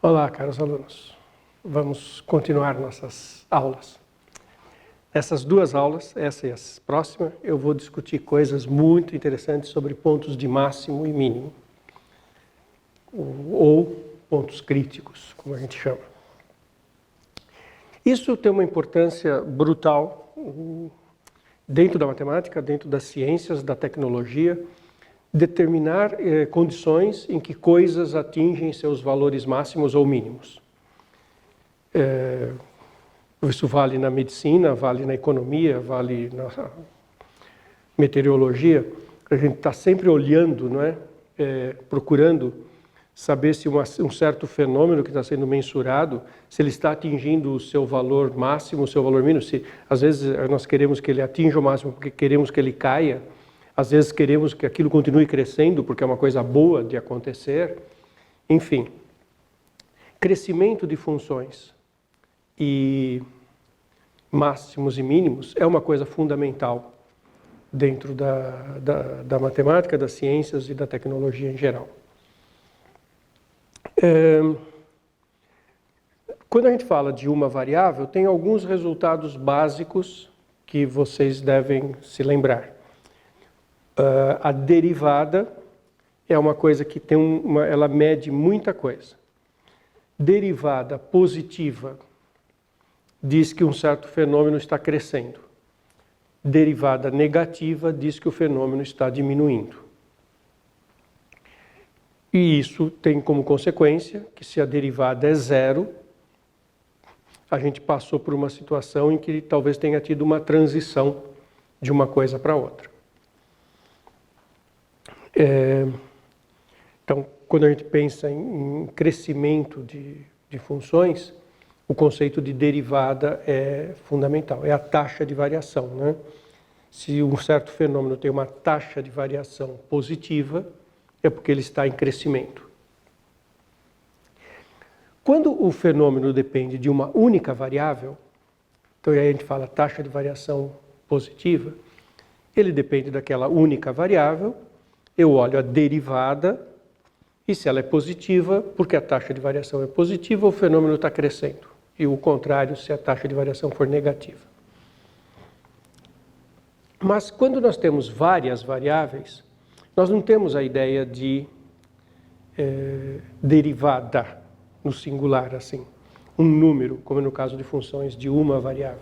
Olá, caros alunos. Vamos continuar nossas aulas. Essas duas aulas, essa e a próxima, eu vou discutir coisas muito interessantes sobre pontos de máximo e mínimo, ou pontos críticos, como a gente chama. Isso tem uma importância brutal dentro da matemática, dentro das ciências, da tecnologia, determinar condições em que coisas atingem seus valores máximos ou mínimos. Isso vale na medicina, vale na economia, vale na meteorologia. A gente está sempre olhando, não é? Procurando saber se um certo fenômeno que está sendo mensurado, se ele está atingindo o seu valor máximo, o seu valor mínimo. Se, às vezes nós queremos que ele atinja o máximo porque queremos que ele caia, às vezes queremos que aquilo continue crescendo porque é uma coisa boa de acontecer. Enfim, crescimento de funções e máximos e mínimos é uma coisa fundamental dentro da matemática, das ciências e da tecnologia em geral. Quando a gente fala de uma variável, tem alguns resultados básicos que vocês devem se lembrar. A derivada é uma coisa que ela mede muita coisa. Derivada positiva diz que um certo fenômeno está crescendo. Derivada negativa diz que o fenômeno está diminuindo. E isso tem como consequência que se a derivada é zero, a gente passou por uma situação em que talvez tenha tido uma transição de uma coisa para outra. Então, quando a gente pensa em crescimento de funções, o conceito de derivada é fundamental, é a taxa de variação, né? Se um certo fenômeno tem uma taxa de variação positiva, é porque ele está em crescimento. Quando o fenômeno depende de uma única variável, então aí a gente fala taxa de variação positiva, ele depende daquela única variável, eu olho a derivada, e se ela é positiva, porque a taxa de variação é positiva, o fenômeno está crescendo. E o contrário, se a taxa de variação for negativa. Mas quando nós temos várias variáveis, nós não temos a ideia de derivada no singular, assim, um número, como no caso de funções de uma variável.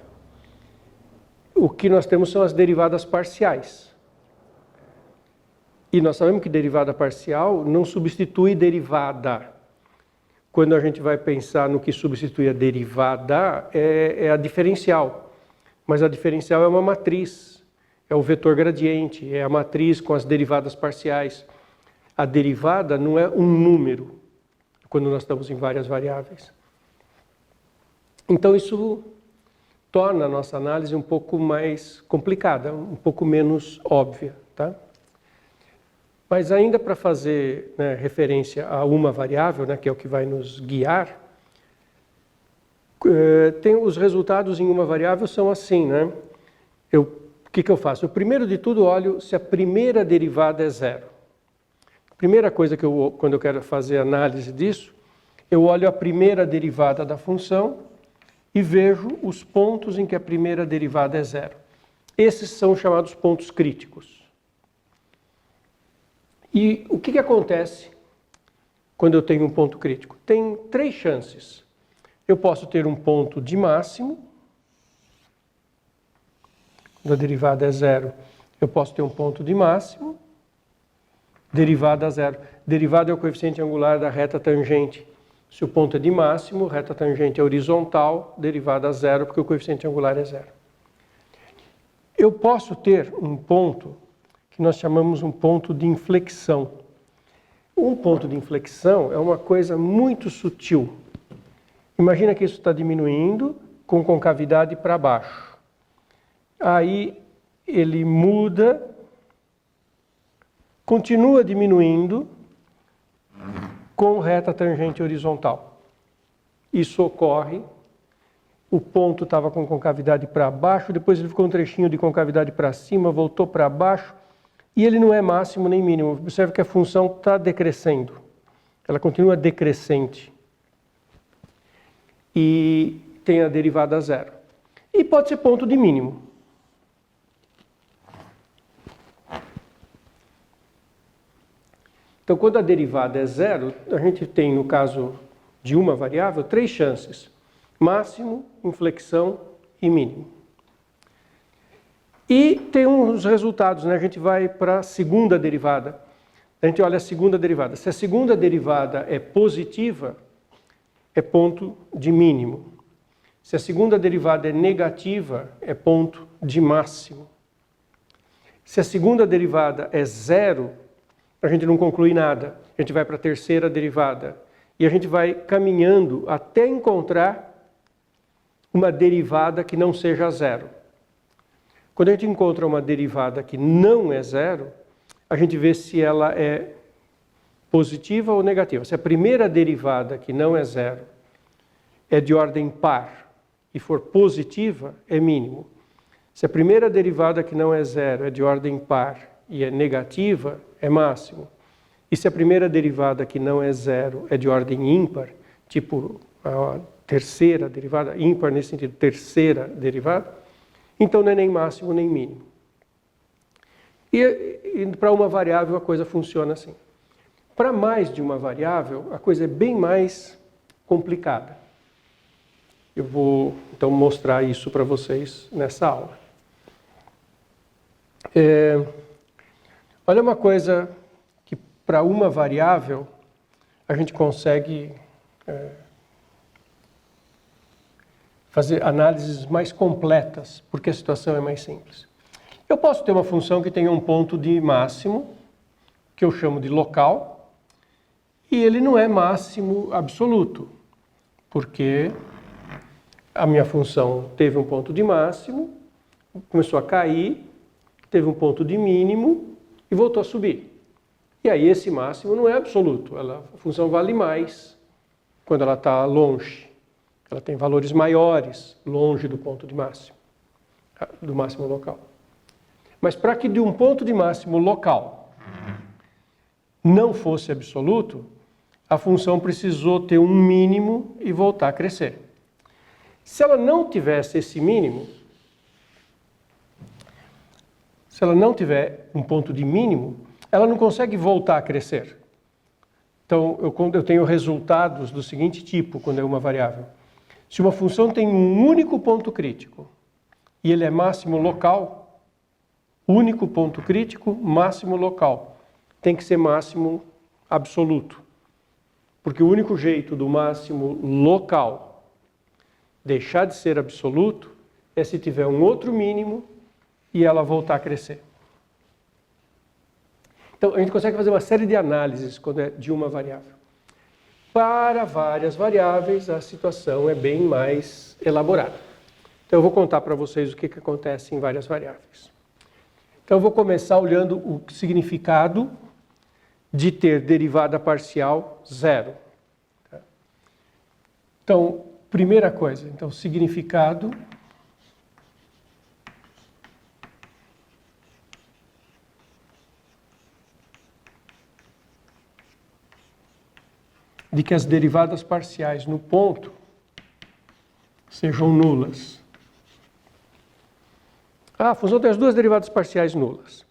O que nós temos são as derivadas parciais. E nós sabemos que derivada parcial não substitui derivada. Quando a gente vai pensar no que substitui a derivada, é a diferencial. Mas a diferencial é uma matriz, é o vetor gradiente, é a matriz com as derivadas parciais. A derivada não é um número, quando nós estamos em várias variáveis. Então isso torna a nossa análise um pouco mais complicada, um pouco menos óbvia, tá? Mas ainda para fazer, né, referência a uma variável, né, que é o que vai nos guiar, os resultados em uma variável são assim, né? O que eu faço? Eu primeiro de tudo olho se a primeira derivada é zero. A primeira coisa quando eu quero fazer análise disso, eu olho a primeira derivada da função e vejo os pontos em que a primeira derivada é zero. Esses são chamados pontos críticos. E o que acontece quando eu tenho um ponto crítico? Tem três chances. Eu posso ter um ponto de máximo, quando a derivada é zero, eu posso ter um ponto de máximo, derivada zero. Derivada é o coeficiente angular da reta tangente. Se o ponto é de máximo, reta tangente é horizontal, derivada zero, porque o coeficiente angular é zero. Eu posso ter um ponto que nós chamamos um ponto de inflexão. Um ponto de inflexão é uma coisa muito sutil. Imagina que isso está diminuindo com concavidade para baixo. Aí ele muda, continua diminuindo com reta tangente horizontal. Isso ocorre, o ponto estava com concavidade para baixo, depois ele ficou um trechinho de concavidade para cima, voltou para baixo, e ele não é máximo nem mínimo. Observe que a função está decrescendo. Ela continua decrescente. e tem a derivada a zero. E pode ser ponto de mínimo. Então, quando a derivada é zero, a gente tem, no caso de uma variável, 3 chances. Máximo, inflexão e mínimo. E tem uns resultados, né? A gente vai para a segunda derivada. A gente olha a segunda derivada. Se a segunda derivada é positiva, é ponto de mínimo. Se a segunda derivada é negativa, é ponto de máximo. Se a segunda derivada é zero, a gente não conclui nada. A gente vai para a terceira derivada. E a gente vai caminhando até encontrar uma derivada que não seja zero. Quando a gente encontra uma derivada que não é zero, a gente vê se ela é positiva ou negativa. Se a primeira derivada que não é zero é de ordem par e for positiva, é mínimo. Se a primeira derivada que não é zero é de ordem par e é negativa, é máximo. E se a primeira derivada que não é zero é de ordem ímpar, tipo a terceira derivada, ímpar nesse sentido, terceira derivada, então não é nem máximo nem mínimo. E para uma variável a coisa funciona assim. Para mais de uma variável, a coisa é bem mais complicada. Eu vou então mostrar isso para vocês nessa aula. Olha uma coisa que para uma variável a gente consegue fazer análises mais completas, porque a situação é mais simples. Eu posso ter uma função que tenha um ponto de máximo, que eu chamo de local, e ele não é máximo absoluto, porque a minha função teve um ponto de máximo, começou a cair, teve um ponto de mínimo e voltou a subir. E aí esse máximo não é absoluto, a função vale mais quando ela está longe. Ela tem valores maiores longe do ponto de máximo, do máximo local. Mas para que de um ponto de máximo local não fosse absoluto, a função precisou ter um mínimo e voltar a crescer. Se ela não tivesse esse mínimo, se ela não tiver um ponto de mínimo, ela não consegue voltar a crescer. Então, eu tenho resultados do seguinte tipo, quando é uma variável. Se uma função tem um único ponto crítico e ele é máximo local, único ponto crítico, máximo local, tem que ser máximo absoluto. Porque o único jeito do máximo local deixar de ser absoluto é se tiver um outro mínimo e ela voltar a crescer. Então, a gente consegue fazer uma série de análises quando é de uma variável. Para várias variáveis, a situação é bem mais elaborada. Então, eu vou contar para vocês o que acontece em várias variáveis. Então, eu vou começar olhando o significado de ter derivada parcial zero. Então, primeira coisa, então, significado de que as derivadas parciais no ponto sejam nulas. A função tem as duas derivadas parciais nulas.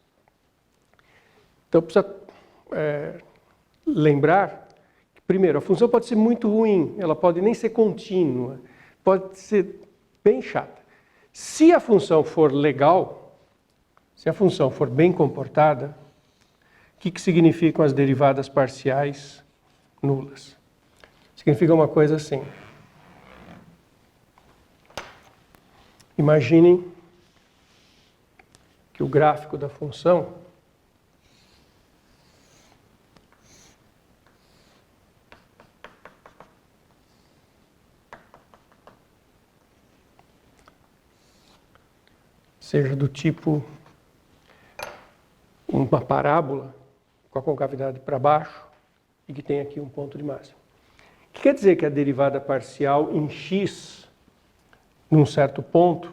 Então, precisa lembrar que, primeiro, a função pode ser muito ruim, ela pode nem ser contínua, pode ser bem chata. Se a função for legal, se a função for bem comportada, o que significam as derivadas parciais nulas? Significa uma coisa assim. Imaginem que o gráfico da função seja do tipo uma parábola com a concavidade para baixo e que tem aqui um ponto de máximo. O que quer dizer que a derivada parcial em x, num certo ponto,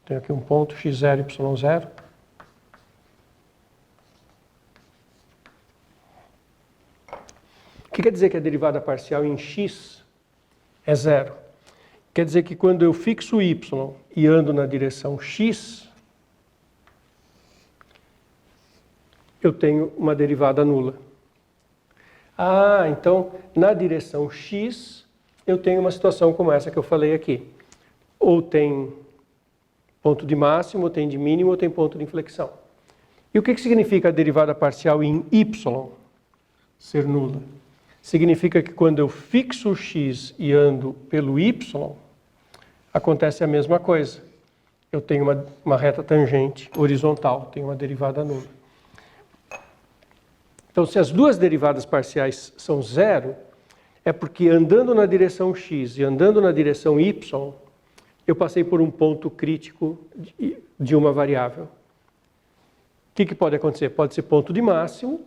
tem aqui um ponto x0, y0, o que quer dizer que a derivada parcial em x é zero. Quer dizer que quando eu fixo y e ando na direção x, eu tenho uma derivada nula. Ah, então na direção x eu tenho uma situação como essa que eu falei aqui. Ou tem ponto de máximo, ou tem de mínimo, ou tem ponto de inflexão. E o que significa a derivada parcial em y ser nula? Significa que quando eu fixo o x e ando pelo y, acontece a mesma coisa. Eu tenho uma reta tangente horizontal, tenho uma derivada nula. Então, se as duas derivadas parciais são zero, é porque andando na direção x e andando na direção y, eu passei por um ponto crítico de uma variável. O que pode acontecer? Pode ser ponto de máximo,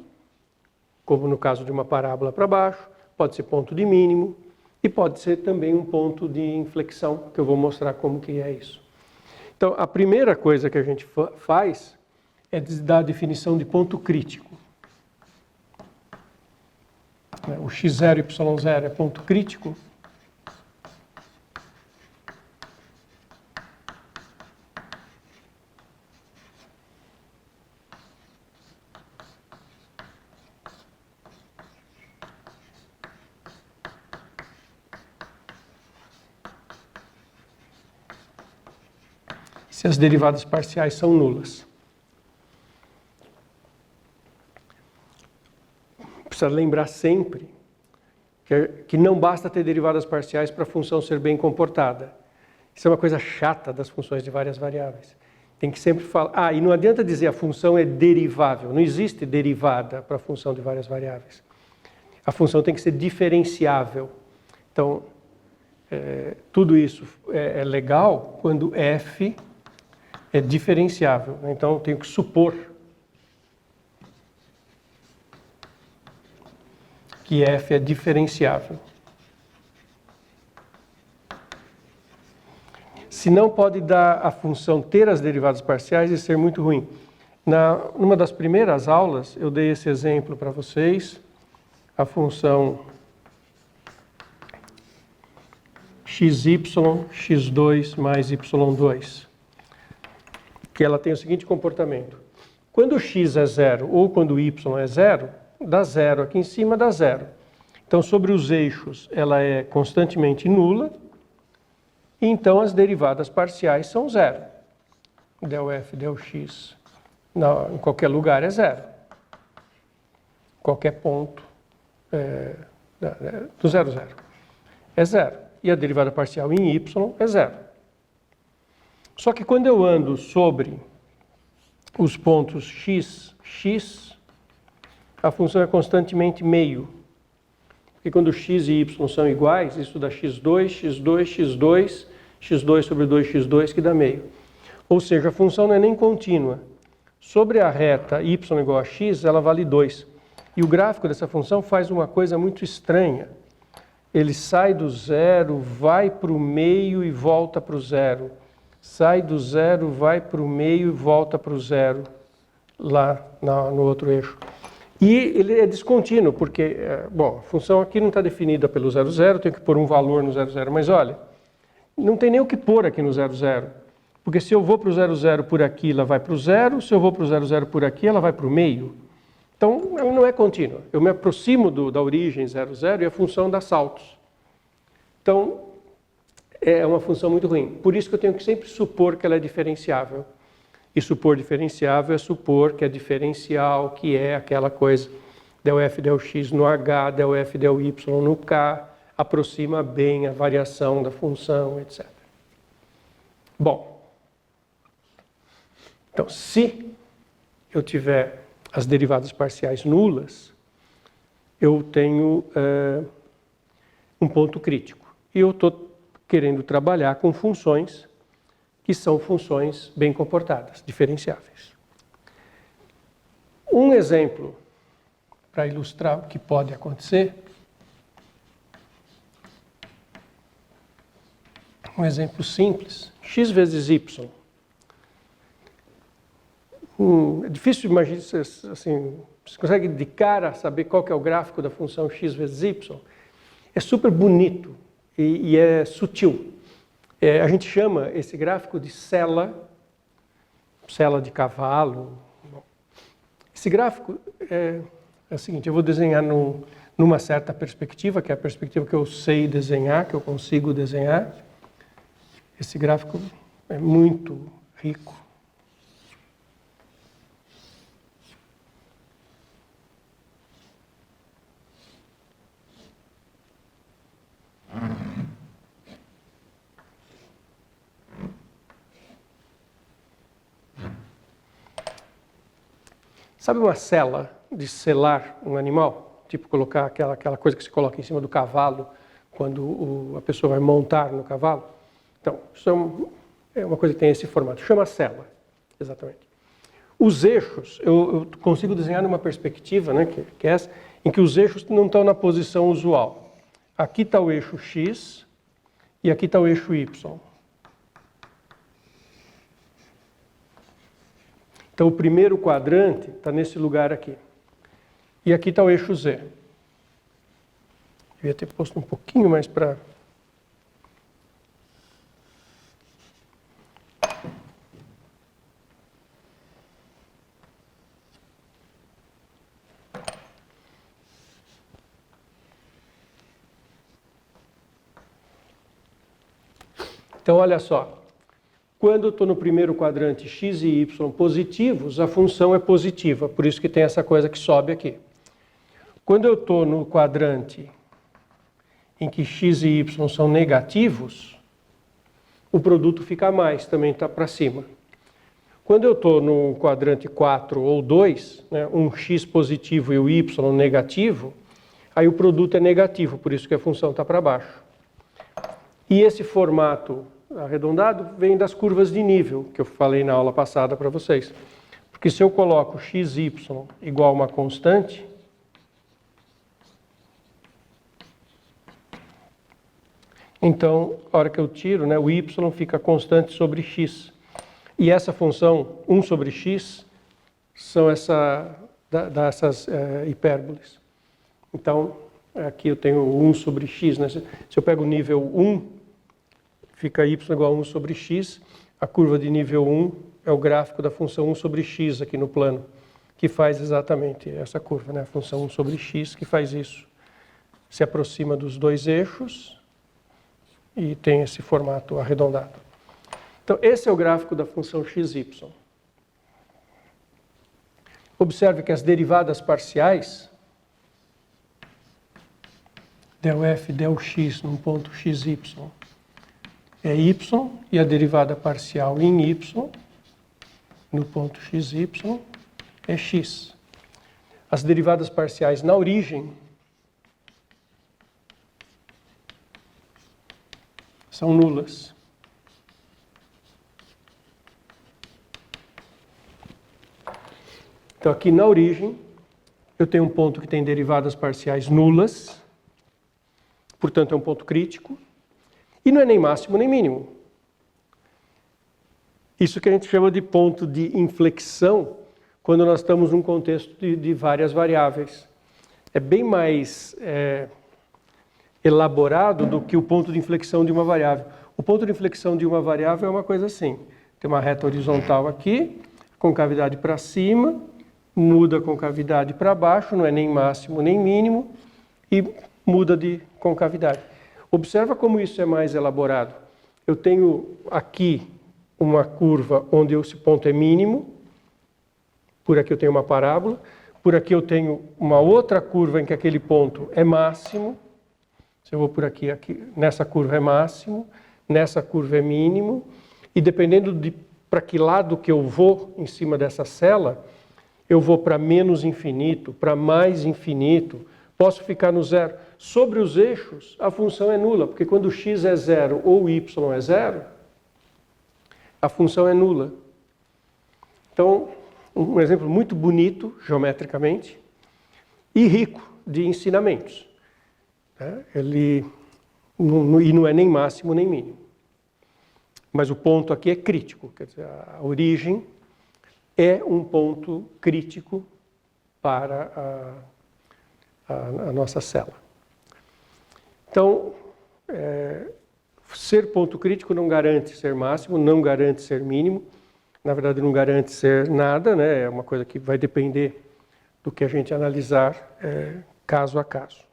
como no caso de uma parábola para baixo, pode ser ponto de mínimo, e pode ser também um ponto de inflexão, que eu vou mostrar como que é isso. Então, a primeira coisa que a gente faz é dar a definição de ponto crítico. O x0 e y0 é ponto crítico. Se as derivadas parciais são nulas. Precisa lembrar sempre que não basta ter derivadas parciais para a função ser bem comportada. Isso é uma coisa chata das funções de várias variáveis. Tem que sempre falar... e não adianta dizer a função é derivável. Não existe derivada para a função de várias variáveis. A função tem que ser diferenciável. Então, tudo isso é legal quando f é diferenciável. Então, eu tenho que supor que f é diferenciável. Se não pode dar a função ter as derivadas parciais e ser muito ruim. Numa das primeiras aulas, eu dei esse exemplo para vocês, a função xy, x2 mais y2, que ela tem o seguinte comportamento. Quando x é zero ou quando y é zero, dá zero aqui em cima, dá zero. Então, sobre os eixos, ela é constantemente nula, e então as derivadas parciais são zero. Del f, del x, em qualquer lugar é zero. Qualquer ponto do zero, zero. É zero. E a derivada parcial em y é zero. Só que quando eu ando sobre os pontos x, x, a função é constantemente meio. Porque quando x e y são iguais, isso dá x2, x2, x2, x2 sobre 2x2, que dá meio. Ou seja, a função não é nem contínua. Sobre a reta y igual a x, ela vale 2. E o gráfico dessa função faz uma coisa muito estranha. Ele sai do zero, vai para o meio e volta para o zero. Sai do zero, vai para o meio e volta para o zero, lá no outro eixo. E ele é descontínuo, porque, a função aqui não está definida pelo 0, 0, tenho que pôr um valor no 0, 0, mas olha, não tem nem o que pôr aqui no 0, 0, porque se eu vou para o 0, 0 por aqui, ela vai para o zero, se eu vou para o 0, 0 por aqui, ela vai para o meio. Então, ela não é contínua. Eu me aproximo da origem 0, 0 e a função dá saltos. Então, é uma função muito ruim. Por isso que eu tenho que sempre supor que ela é diferenciável. E supor diferenciável é supor que é diferencial, que é aquela coisa del f, del x no h, del f, del y no k, aproxima bem a variação da função, etc. Bom, então, se eu tiver as derivadas parciais nulas, eu tenho um ponto crítico. E eu estou querendo trabalhar com funções que são funções bem comportadas, diferenciáveis. Um exemplo para ilustrar o que pode acontecer, um exemplo simples, x vezes y. É difícil imaginar, assim, você consegue de cara saber qual que é o gráfico da função x vezes y? É super bonito. e é sutil. A gente chama esse gráfico de cela de cavalo. Esse gráfico é o seguinte, eu vou desenhar numa certa perspectiva, que é a perspectiva que eu sei desenhar, que eu consigo desenhar. Esse gráfico é muito rico. Sabe uma sela de selar um animal? Tipo colocar aquela coisa que se coloca em cima do cavalo quando a pessoa vai montar no cavalo? Então, isso é uma coisa que tem esse formato. Chama sela, exatamente. Os eixos, eu consigo desenhar numa perspectiva, né, que é essa, em que os eixos não estão na posição usual. Aqui está o eixo X e aqui está o eixo Y. Então, o primeiro quadrante está nesse lugar aqui. E aqui está o eixo Z. Devia ter posto um pouquinho mais para... Então, olha só. Quando eu estou no primeiro quadrante x e y positivos, a função é positiva, por isso que tem essa coisa que sobe aqui. Quando eu estou no quadrante em que x e y são negativos, o produto fica a mais, também está para cima. Quando eu estou no quadrante 4 ou 2, né, um x positivo e o y negativo, aí o produto é negativo, por isso que a função está para baixo. E esse formato arredondado vem das curvas de nível, que eu falei na aula passada para vocês. Porque se eu coloco xy igual a uma constante, então, a hora que eu tiro, né, o y fica constante sobre x. E essa função 1 sobre x são dessas hipérboles. Então, aqui eu tenho 1 sobre x. Né? Se eu pego o nível 1, fica y igual a 1 sobre x. A curva de nível 1 é o gráfico da função 1 sobre x aqui no plano, que faz exatamente essa curva, né? A função 1 sobre x que faz isso. Se aproxima dos dois eixos e tem esse formato arredondado. Então, esse é o gráfico da função xy. Observe que as derivadas parciais, del f, del x num ponto xy, é y, e a derivada parcial em y, no ponto xy, é x. As derivadas parciais na origem são nulas. Então, aqui na origem, eu tenho um ponto que tem derivadas parciais nulas, portanto, é um ponto crítico. E não é nem máximo nem mínimo. Isso que a gente chama de ponto de inflexão quando nós estamos num contexto de várias variáveis. É bem mais elaborado do que o ponto de inflexão de uma variável. O ponto de inflexão de uma variável é uma coisa assim. Tem uma reta horizontal aqui, concavidade para cima, muda a concavidade para baixo, não é nem máximo nem mínimo, e muda de concavidade. Observa como isso é mais elaborado. Eu tenho aqui uma curva onde esse ponto é mínimo, por aqui eu tenho uma parábola, por aqui eu tenho uma outra curva em que aquele ponto é máximo. Se eu vou por aqui, nessa curva é máximo, nessa curva é mínimo, e dependendo de para que lado que eu vou em cima dessa cela, eu vou para menos infinito, para mais infinito, posso ficar no zero. Sobre os eixos, a função é nula, porque quando x é zero ou y é zero, a função é nula. Então, um exemplo muito bonito, geometricamente, e rico de ensinamentos. Ele não é nem máximo nem mínimo. Mas o ponto aqui é crítico, quer dizer, a origem é um ponto crítico para a nossa cela. Então, ser ponto crítico não garante ser máximo, não garante ser mínimo. Na verdade, não garante ser nada, né? É uma coisa que vai depender do que a gente analisar caso a caso.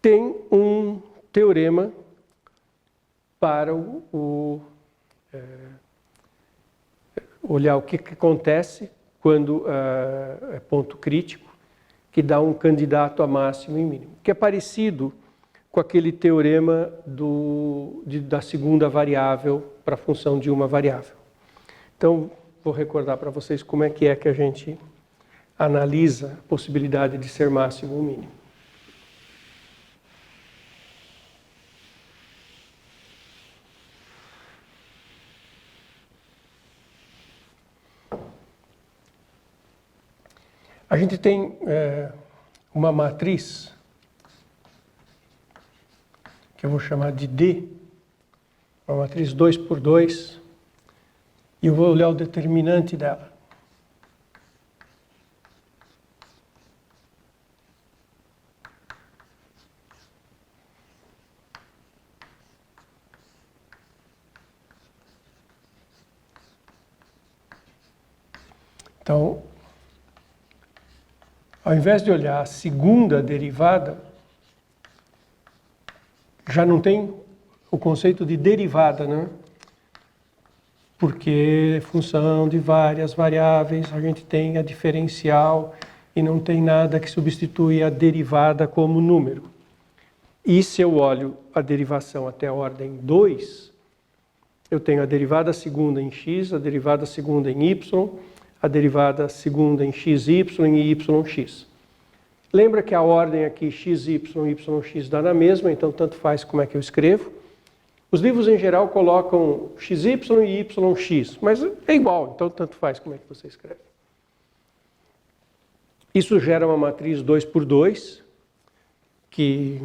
Tem um teorema para olhar o que acontece quando é ponto crítico, que dá um candidato a máximo e mínimo, que é parecido com aquele teorema da segunda variável para a função de uma variável. Então, vou recordar para vocês como é que a gente analisa a possibilidade de ser máximo ou mínimo. A gente tem uma matriz que eu vou chamar de D, uma matriz 2 por 2, e eu vou olhar o determinante dela. Então, ao invés de olhar a segunda derivada, já não tem o conceito de derivada, né? Porque é função de várias variáveis, a gente tem a diferencial e não tem nada que substitui a derivada como número. E se eu olho a derivação até a ordem 2, eu tenho a derivada segunda em x, a derivada segunda em y, a derivada segunda em xy e yx. Lembra que a ordem aqui xy, yx dá na mesma, então tanto faz como é que eu escrevo. Os livros em geral colocam xy e yx, mas é igual, então tanto faz como é que você escreve. Isso gera uma matriz 2 por 2, que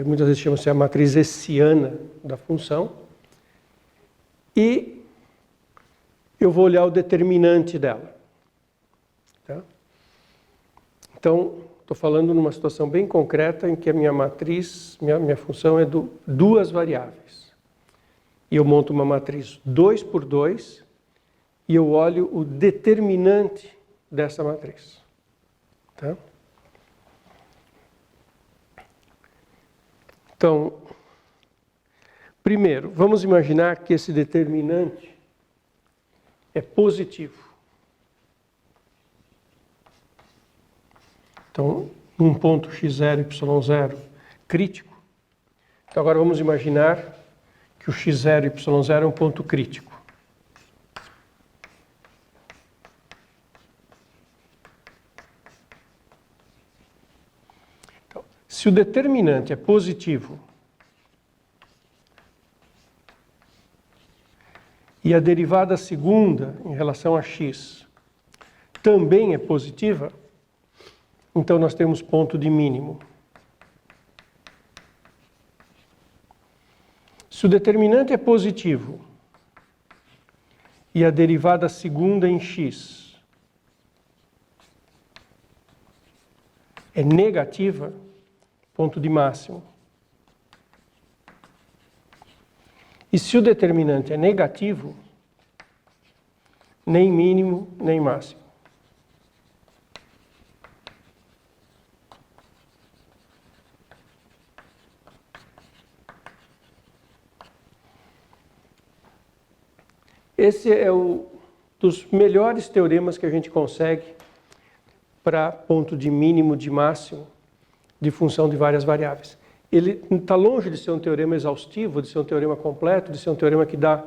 muitas vezes chama-se a matriz hessiana da função. E eu vou olhar o determinante dela. Tá? Então, estou falando numa situação bem concreta em que a minha matriz, minha função é de duas variáveis. E eu monto uma matriz 2 por 2 e eu olho o determinante dessa matriz. Tá? Então, primeiro, vamos imaginar que esse determinante é positivo. Então, um ponto x0, y0 crítico. Então, agora vamos imaginar que o x0 e y0 é um ponto crítico. Então, se o determinante é positivo e a derivada segunda em relação a x também é positiva, então nós temos ponto de mínimo. Se o determinante é positivo e a derivada segunda em x é negativa, ponto de máximo. E se o determinante é negativo, nem mínimo, nem máximo. Esse é dos melhores teoremas que a gente consegue para ponto de mínimo, de máximo, de função de várias variáveis. Ele está longe de ser um teorema exaustivo, de ser um teorema completo, de ser um teorema que dá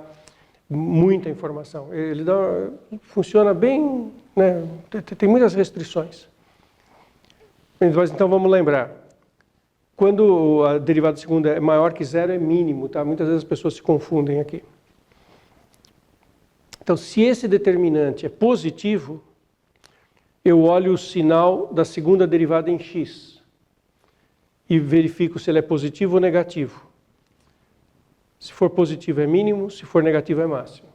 muita informação. Ele funciona bem, né? Tem muitas restrições. Então vamos lembrar. Quando a derivada segunda é maior que zero, é mínimo, tá? Muitas vezes as pessoas se confundem aqui. Então, se esse determinante é positivo, eu olho o sinal da segunda derivada em x e verifico se ele é positivo ou negativo. Se for positivo é mínimo, se for negativo é máximo.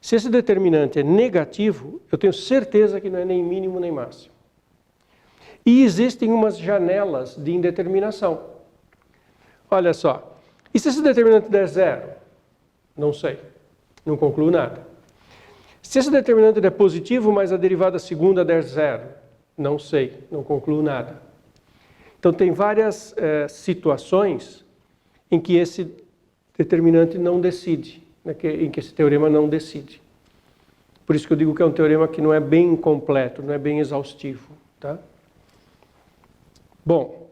Se esse determinante é negativo, eu tenho certeza que não é nem mínimo nem máximo. E existem umas janelas de indeterminação. Olha só, e se esse determinante der zero? Não sei, não concluo nada. Se esse determinante der positivo, mas a derivada segunda der zero? Não sei, não concluo nada. Então tem várias situações em que esse determinante não decide, né, em que esse teorema não decide. Por isso que eu digo que é um teorema que não é bem completo, não é bem exaustivo. Tá? Bom,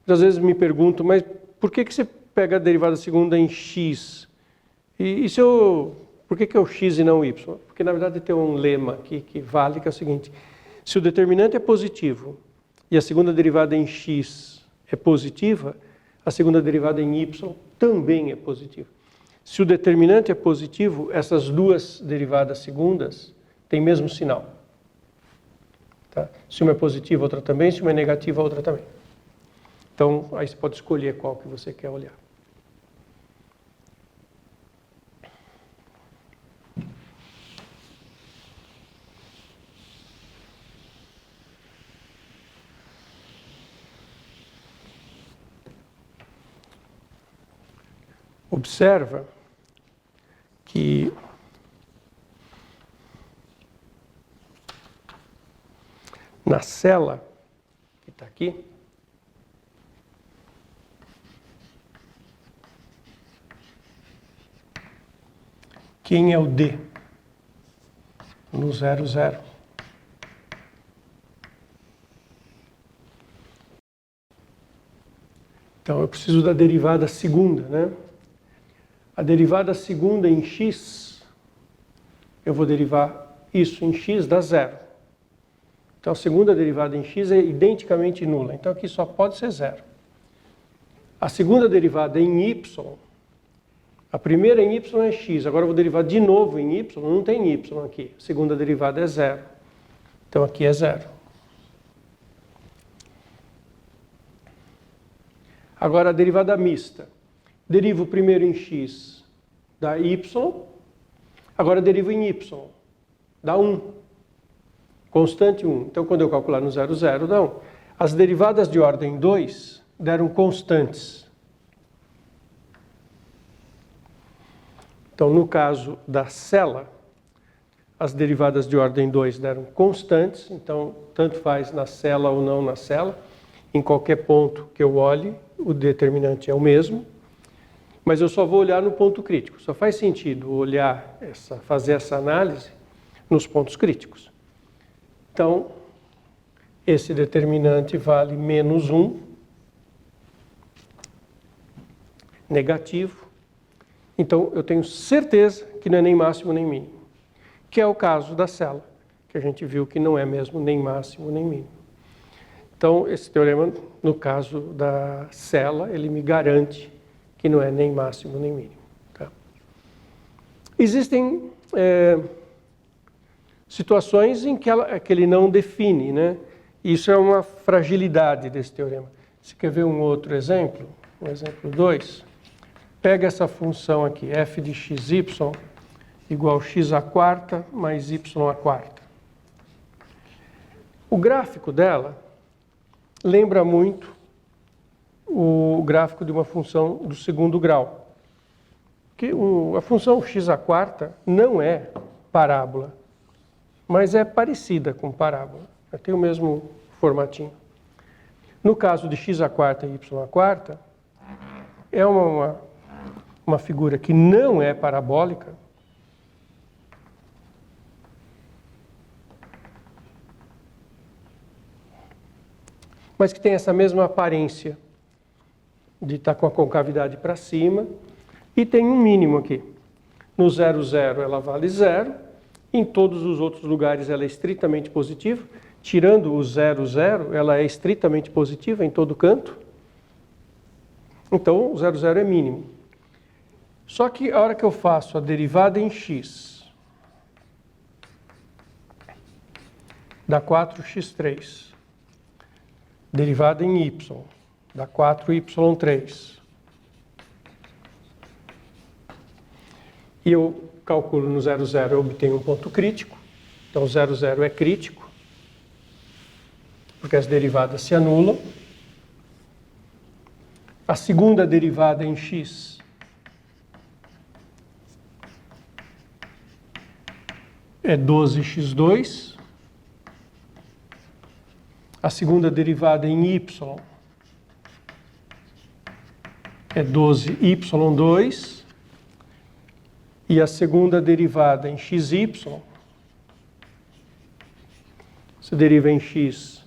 às vezes me pergunto, mas por que você pega a derivada segunda em x? Por que é o x e não o y? Porque na verdade tem um lema aqui que vale, que é o seguinte: se o determinante é positivo e a segunda derivada em x é positiva, a segunda derivada em y também é positiva. Se o determinante é positivo, essas duas derivadas segundas têm mesmo sinal. Tá? Se uma é positiva, a outra também. Se uma é negativa, a outra também. Então, aí você pode escolher qual que você quer olhar. Observa que na cela que está aqui, quem é o D no 0, 0? Então eu preciso da derivada segunda, né? A derivada segunda em x, eu vou derivar isso em x dá zero. Então a segunda derivada em x é identicamente nula. Então aqui só pode ser zero. A segunda derivada em y, a primeira em y é x. Agora eu vou derivar de novo em y, não tem y aqui. A segunda derivada é zero. Então aqui é zero. Agora a derivada mista. Derivo primeiro em x, dá y. Agora derivo em y, dá 1. Constante 1. Então, quando eu calcular no 0, 0, dá 1. As derivadas de ordem 2 deram constantes. Então, no caso da cela, as derivadas de ordem 2 deram constantes. Então, tanto faz na cela ou não na cela. Em qualquer ponto que eu olhe, o determinante é o mesmo. Mas eu só vou olhar no ponto crítico. Só faz sentido olhar fazer essa análise nos pontos críticos. Então, esse determinante vale menos 1, negativo. Então, eu tenho certeza que não é nem máximo nem mínimo. Que é o caso da cela, que a gente viu que não é mesmo nem máximo nem mínimo. Então, esse teorema, no caso da cela, ele me garante que não é nem máximo nem mínimo. Tá? Existem situações em que ele não define, né? Isso é uma fragilidade desse teorema. Você quer ver um outro exemplo? Um exemplo 2. Pega essa função aqui, f de xy igual x à quarta mais y à quarta. O gráfico dela lembra muito o gráfico de uma função do segundo grau. Que a função x à quarta não é parábola, mas é parecida com parábola. Tem o mesmo formatinho. No caso de x à quarta e y à quarta, é uma figura que não é parabólica, mas que tem essa mesma aparência de estar com a concavidade para cima, e tem um mínimo aqui. No 0, 0 ela vale 0, em todos os outros lugares ela é estritamente positiva, tirando o 0, 0, ela é estritamente positiva em todo canto. Então o 0, 0 é mínimo. Só que a hora que eu faço a derivada em x, dá 4x3. Derivada em y, dá 4y3. E eu calculo no 0, 0, eu obtenho um ponto crítico. Então 0, 0 é crítico. porque as derivadas se anulam. A segunda derivada em x é 12x2. A segunda derivada em y é 12y2. E a segunda derivada em xy, se deriva em x,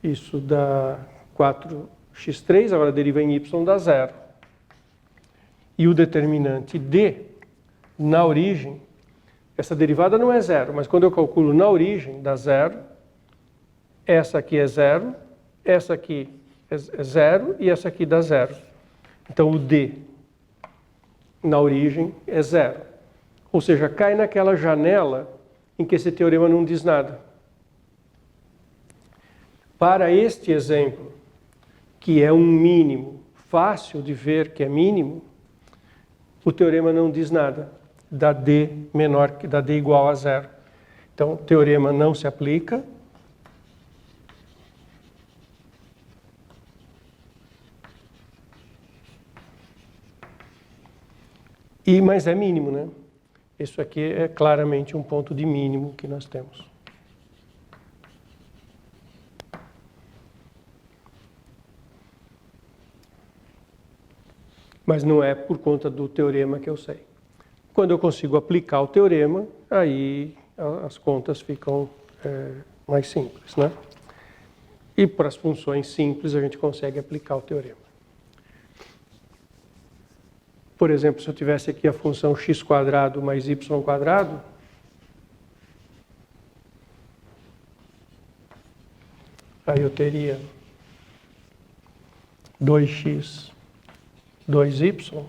isso dá 4x3, agora deriva em y dá 0. E o determinante d, na origem, essa derivada não é 0, mas quando eu calculo na origem, dá 0. Essa aqui é 0, essa aqui é 0 e essa aqui dá 0. Então o d na origem é 0. Ou seja, cai naquela janela em que esse teorema não diz nada. Para este exemplo, que é um mínimo fácil de ver que é mínimo, o teorema não diz nada, dá d menor que dá d igual a 0. Então, o teorema não se aplica. Mas é mínimo, né? Isso aqui é claramente um ponto de mínimo que nós temos. Mas não é por conta do teorema que eu sei. Quando eu consigo aplicar o teorema, aí as contas ficam mais simples, né? E para as funções simples a gente consegue aplicar o teorema. Por exemplo, se eu tivesse aqui a função x² mais y², aí eu teria 2x, 2y.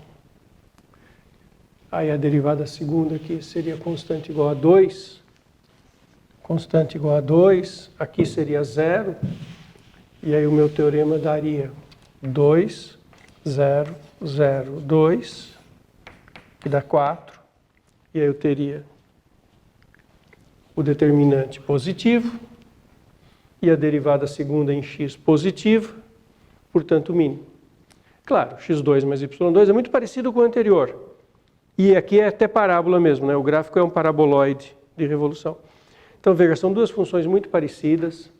Aí a derivada segunda aqui seria constante igual a 2. Constante igual a 2, aqui seria 0. E aí o meu teorema daria 2, 0, 0, 2, que dá 4. E aí eu teria o determinante positivo e a derivada segunda em x positiva, portanto mínimo. Claro, x2 mais y2 é muito parecido com o anterior. E aqui é até parábola mesmo, né? O gráfico é um paraboloide de revolução. Então veja, são duas funções muito parecidas.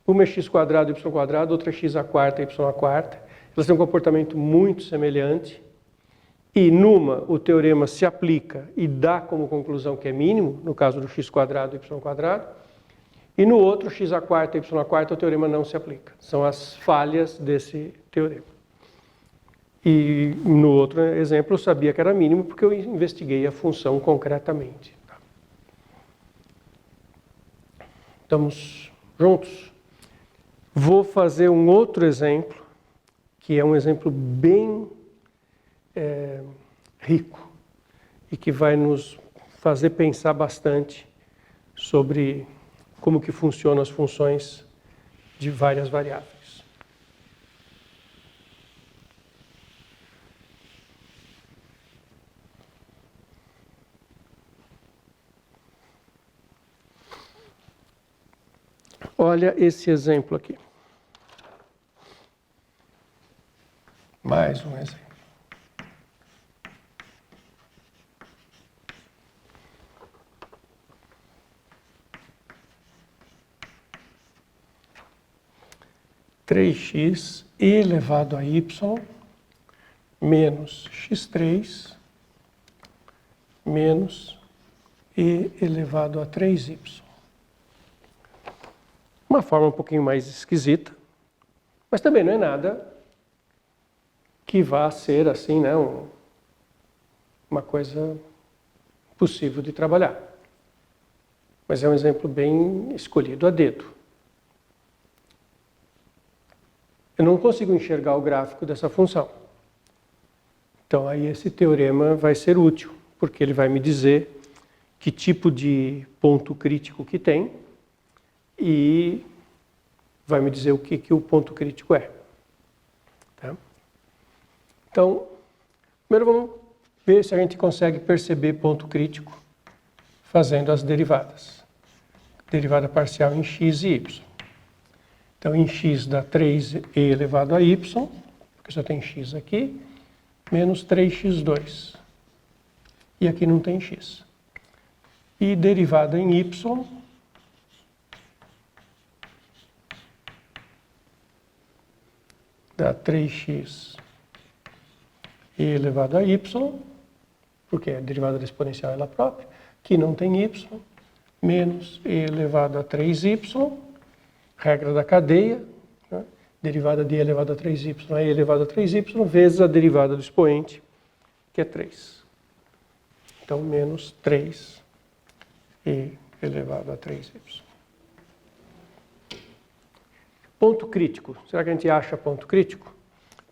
Uma é x² y², outra é x² y². Elas têm um comportamento muito semelhante. E numa, o teorema se aplica e dá como conclusão que é mínimo, no caso do x² y². E no outro, x² y², o teorema não se aplica. São as falhas desse teorema. E no outro exemplo eu sabia que era mínimo porque eu investiguei a função concretamente. Estamos juntos? Vou fazer um outro exemplo, que é um exemplo bem rico e que vai nos fazer pensar bastante sobre como que funcionam as funções de várias variáveis. Olha esse exemplo aqui. Mais um exemplo. Três x elevado a y menos x3 menos e elevado a 3y. Uma forma um pouquinho mais esquisita, mas também não é nada que vá ser assim, né, uma coisa possível de trabalhar. Mas é um exemplo bem escolhido a dedo. Eu não consigo enxergar o gráfico dessa função. Então aí esse teorema vai ser útil, porque ele vai me dizer que tipo de ponto crítico que tem e vai me dizer o que o ponto crítico é. Tá? Então, primeiro vamos ver se a gente consegue perceber ponto crítico fazendo as derivadas. Derivada parcial em x e y. Então, em x dá 3e elevado a y, porque só tem x aqui, menos 3x2. E aqui não tem x. E derivada em y dá 3x e elevado a y, porque a derivada da exponencial é ela própria, que não tem y, menos e elevado a 3y, regra da cadeia, né? Derivada de e elevado a 3y é e elevado a 3y, vezes a derivada do expoente, que é 3. Então, menos 3 e elevado a 3y. Ponto crítico. Será que a gente acha ponto crítico?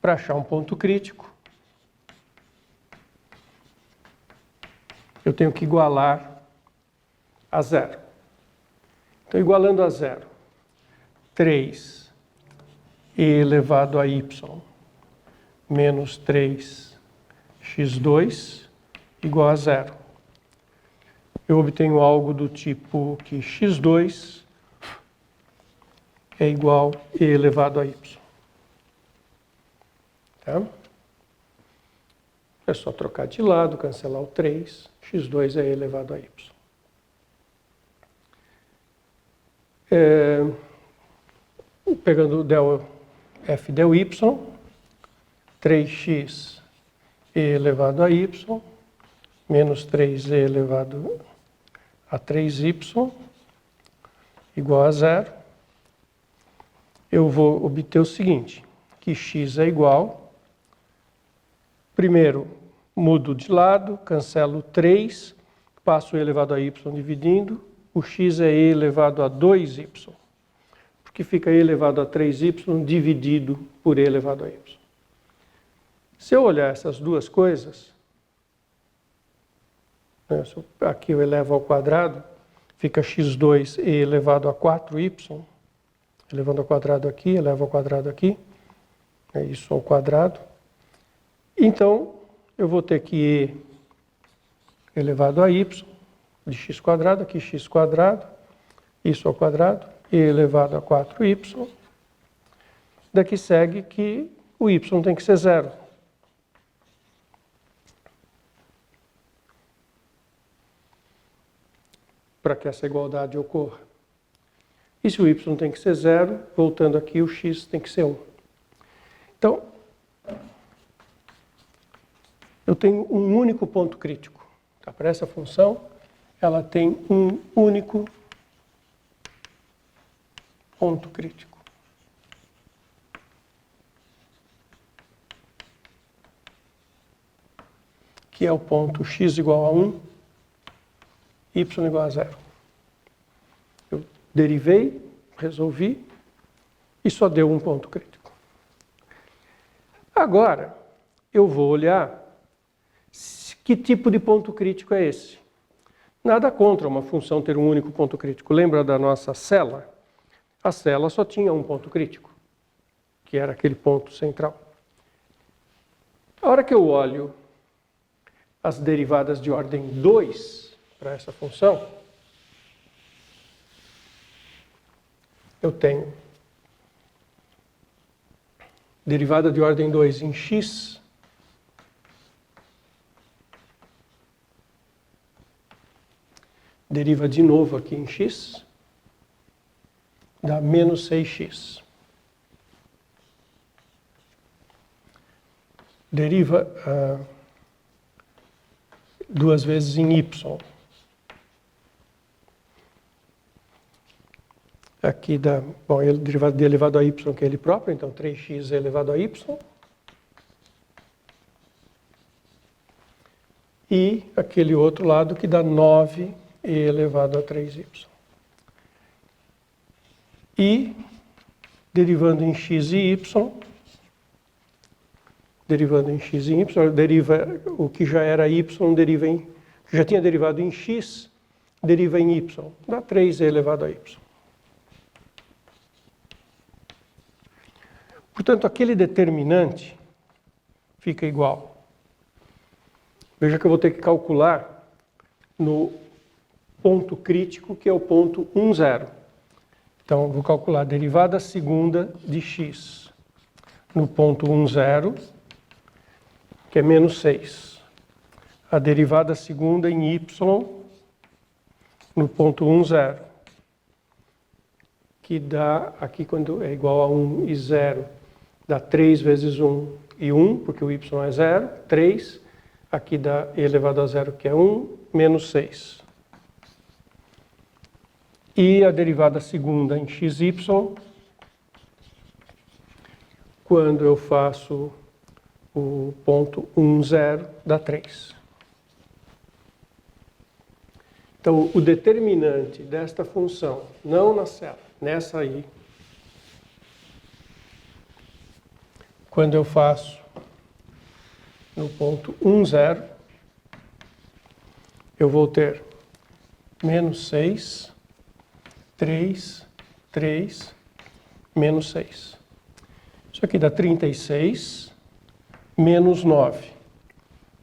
Para achar um ponto crítico, eu tenho que igualar a zero. Então, igualando a zero, 3 e elevado a y menos 3x2 igual a zero. Eu obtenho algo do tipo que x2 é igual a e elevado a y. Tá? É só trocar de lado, cancelar o 3, x2 é e elevado a y. Pegando o del f del y, 3x e elevado a y, menos 3e elevado a 3y, igual a zero. Eu vou obter o seguinte, que x é igual, primeiro mudo de lado, cancelo 3, passo e elevado a y dividindo, o x é e elevado a 2y, porque fica e elevado a 3y dividido por e elevado a y. Se eu olhar essas duas coisas, aqui eu elevo ao quadrado, fica x2 e elevado a 4y, elevando ao quadrado aqui, elevo ao quadrado aqui, é isso ao quadrado. Então, eu vou ter que e elevado a y, de x quadrado, aqui x quadrado, isso ao quadrado, e elevado a 4y. Daqui segue que o y tem que ser zero. Para que essa igualdade ocorra. E se o y tem que ser zero, voltando aqui, o x tem que ser 1. Então, eu tenho um único ponto crítico. Tá? Para essa função, ela tem um único ponto crítico. Que é o ponto x igual a 1, y igual a 0. Eu derivei, resolvi, e só deu um ponto crítico. Agora, eu vou olhar que tipo de ponto crítico é esse. Nada contra uma função ter um único ponto crítico. Lembra da nossa cela? A cela só tinha um ponto crítico, que era aquele ponto central. A hora que eu olho as derivadas de ordem 2 para essa função, eu tenho derivada de ordem 2 em x, deriva de novo aqui em x, dá menos 6x. Deriva duas vezes em y. Aqui dá, bom, derivado de elevado a y, que é ele próprio, então 3x é elevado a y. E aquele outro lado que dá 9e elevado a 3y. E, derivando em x e y, deriva o que já era y, deriva em, que já tinha derivado em x, deriva em y, dá 3e elevado a y. Portanto, aquele determinante fica igual. Veja que eu vou ter que calcular no ponto crítico, que é o ponto 1, 0. Então, eu vou calcular a derivada segunda de x no ponto 1, 0, que é menos 6. A derivada segunda em y no ponto 1, 0, que dá, aqui quando é igual a 1 e 0, dá 3 vezes 1 e 1, porque o y é 0, 3. Aqui dá e elevado a 0, que é 1, menos 6. E a derivada segunda em xy, quando eu faço o ponto 1, 0, dá 3. Então, o determinante desta função, não na célula, nessa aí, quando eu faço no ponto 1, 0, eu vou ter menos 6, 3, 3, menos 6. Isso aqui dá 36, menos 9.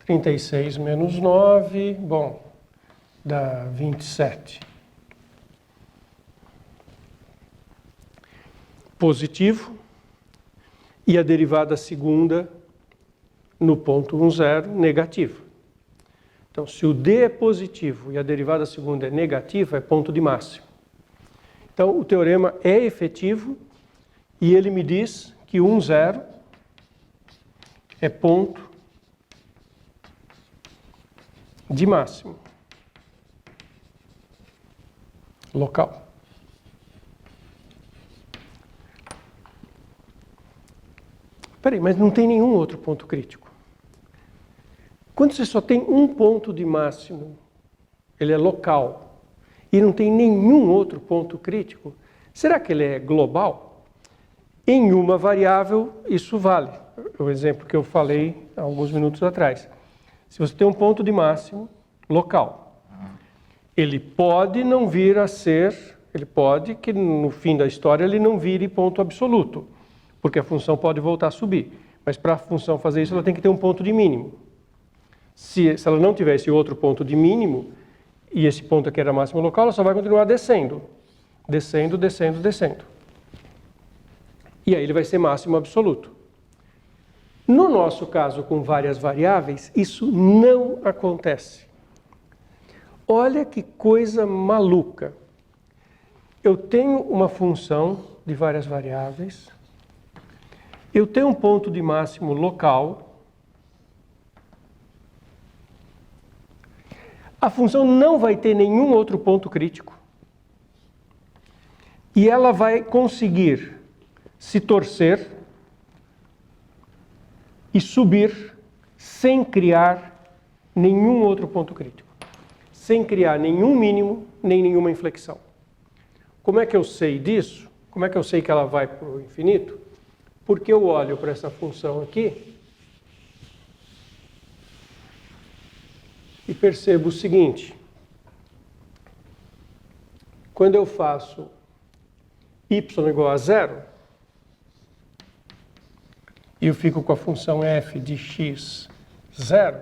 36 menos 9, bom, dá 27. Positivo. E a derivada segunda no ponto 1, 0, negativo. Então, se o d é positivo e a derivada segunda é negativa, é ponto de máximo. Então, o teorema é efetivo e ele me diz que 1, 0 é ponto de máximo local. Peraí, mas não tem nenhum outro ponto crítico. Quando você só tem um ponto de máximo, ele é local, e não tem nenhum outro ponto crítico, será que ele é global? Em uma variável, isso vale. O exemplo que eu falei há alguns minutos atrás. Se você tem um ponto de máximo local, ele pode não vir a ser, ele pode que no fim da história ele não vire ponto absoluto, porque a função pode voltar a subir. Mas para a função fazer isso, ela tem que ter um ponto de mínimo. Se ela não tiver esse outro ponto de mínimo, e esse ponto aqui era máximo local, ela só vai continuar descendo. Descendo, descendo, descendo. E aí ele vai ser máximo absoluto. No nosso caso, com várias variáveis, isso não acontece. Olha que coisa maluca. Eu tenho uma função de várias variáveis, eu tenho um ponto de máximo local, a função não vai ter nenhum outro ponto crítico e ela vai conseguir se torcer e subir sem criar nenhum outro ponto crítico, sem criar nenhum mínimo nem nenhuma inflexão. Como é que eu sei disso? Como é que eu sei que ela vai para o infinito? Porque eu olho para essa função aqui e percebo o seguinte: quando eu faço y igual a 0, e eu fico com a função f de x 0,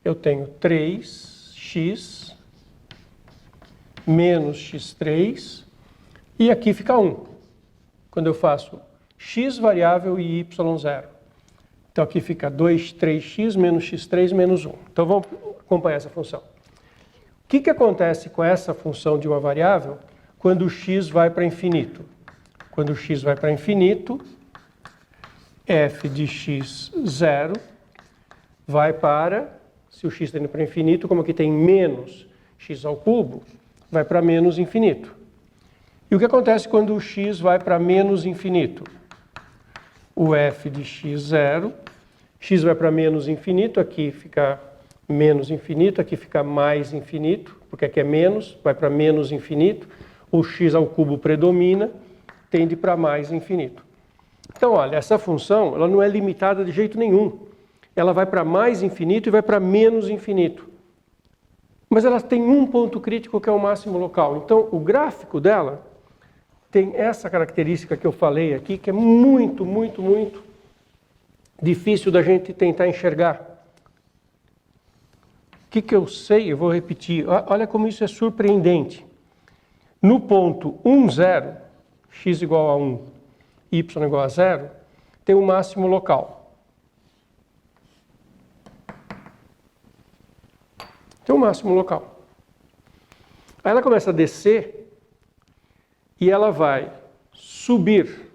eu tenho 3x menos x3, e aqui fica 1. Quando eu faço x variável e y 0. Então aqui fica 3x menos x3 menos 1. Então vamos acompanhar essa função. O que acontece com essa função de uma variável quando o x vai para infinito? Quando o x vai para infinito, f de x 0 vai para, se o x está indo para infinito, como aqui tem menos x ao cubo, vai para menos infinito. E o que acontece quando o x vai para menos infinito? O f de x 0, x vai para menos infinito, aqui fica menos infinito, aqui fica mais infinito, porque aqui é menos, vai para menos infinito, o x ao cubo predomina, tende para mais infinito. Então, olha, essa função ela não é limitada de jeito nenhum. Ela vai para mais infinito e vai para menos infinito. Mas ela tem um ponto crítico que é o máximo local. Então, o gráfico dela tem essa característica que eu falei aqui, que é muito, muito, muito difícil da gente tentar enxergar. O que eu sei, eu vou repetir. Olha como isso é surpreendente. No ponto 1, 0, x igual a 1, y igual a 0, tem um máximo local. Tem um máximo local. Aí ela começa a descer e ela vai subir,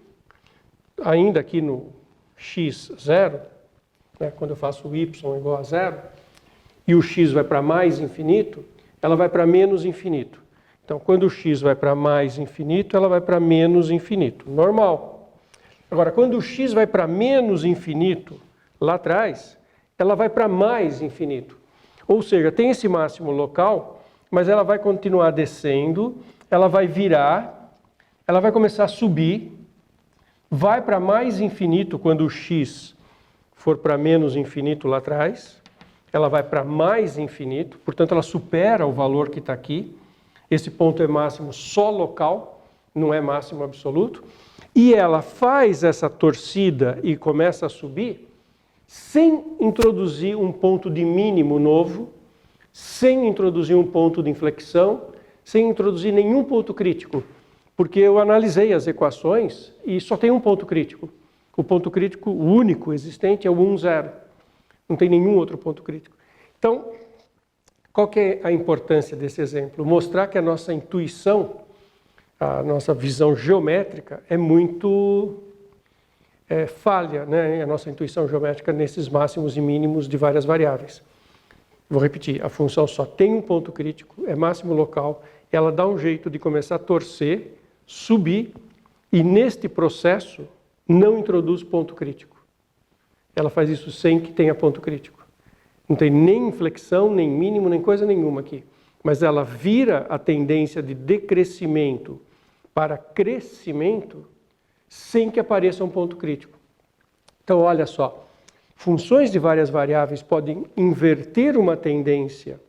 ainda aqui no x0, né, quando eu faço o y igual a 0, e o x vai para mais infinito, ela vai para menos infinito. Então, quando o x vai para mais infinito, ela vai para menos infinito. Normal. Agora, quando o x vai para menos infinito, lá atrás, ela vai para mais infinito. Ou seja, tem esse máximo local, mas ela vai continuar descendo, ela vai virar, ela vai começar a subir, vai para mais infinito quando o x for para menos infinito lá atrás, ela vai para mais infinito, portanto ela supera o valor que está aqui. Esse ponto é máximo só local, não é máximo absoluto. E ela faz essa torcida e começa a subir sem introduzir um ponto de mínimo novo, sem introduzir um ponto de inflexão, sem introduzir nenhum ponto crítico. Porque eu analisei as equações e só tem um ponto crítico. O ponto crítico único existente é o 1, 0. Não tem nenhum outro ponto crítico. Então, qual que é a importância desse exemplo? Mostrar que a nossa intuição, a nossa visão geométrica é muito falha, né? A nossa intuição geométrica nesses máximos e mínimos de várias variáveis. Vou repetir, a função só tem um ponto crítico, é máximo local, ela dá um jeito de começar a torcer, subir, e neste processo não introduz ponto crítico. Ela faz isso sem que tenha ponto crítico. Não tem nem inflexão, nem mínimo, nem coisa nenhuma aqui. Mas ela vira a tendência de decrescimento para crescimento sem que apareça um ponto crítico. Então, olha só, funções de várias variáveis podem inverter uma tendência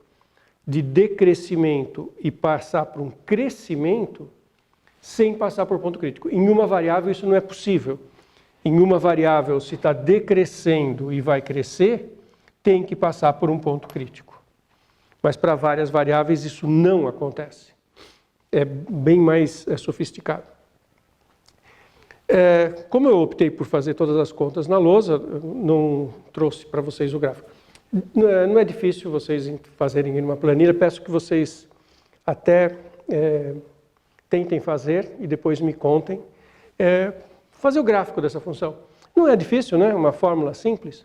de decrescimento e passar para um crescimento sem passar por ponto crítico. Em uma variável isso não é possível. Em uma variável, se está decrescendo e vai crescer, tem que passar por um ponto crítico. Mas para várias variáveis isso não acontece. É bem mais sofisticado. Como eu optei por fazer todas as contas na lousa, não trouxe para vocês o gráfico. Não é difícil vocês fazerem em uma planilha, peço que vocês até tentem fazer e depois me contem. Fazer o gráfico dessa função. Não é difícil, né? Uma fórmula simples.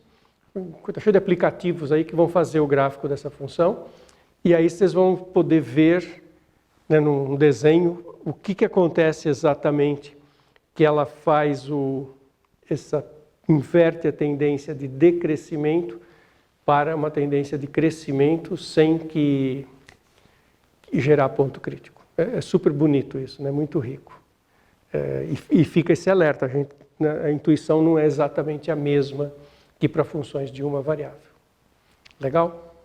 Está cheio de aplicativos aí que vão fazer o gráfico dessa função. E aí vocês vão poder ver, né, num desenho o que acontece exatamente que ela faz inverte a tendência de decrescimento para uma tendência de crescimento sem que gerar ponto crítico. É super bonito isso, né? Muito rico. E fica esse alerta, a intuição não é exatamente a mesma que para funções de uma variável. Legal?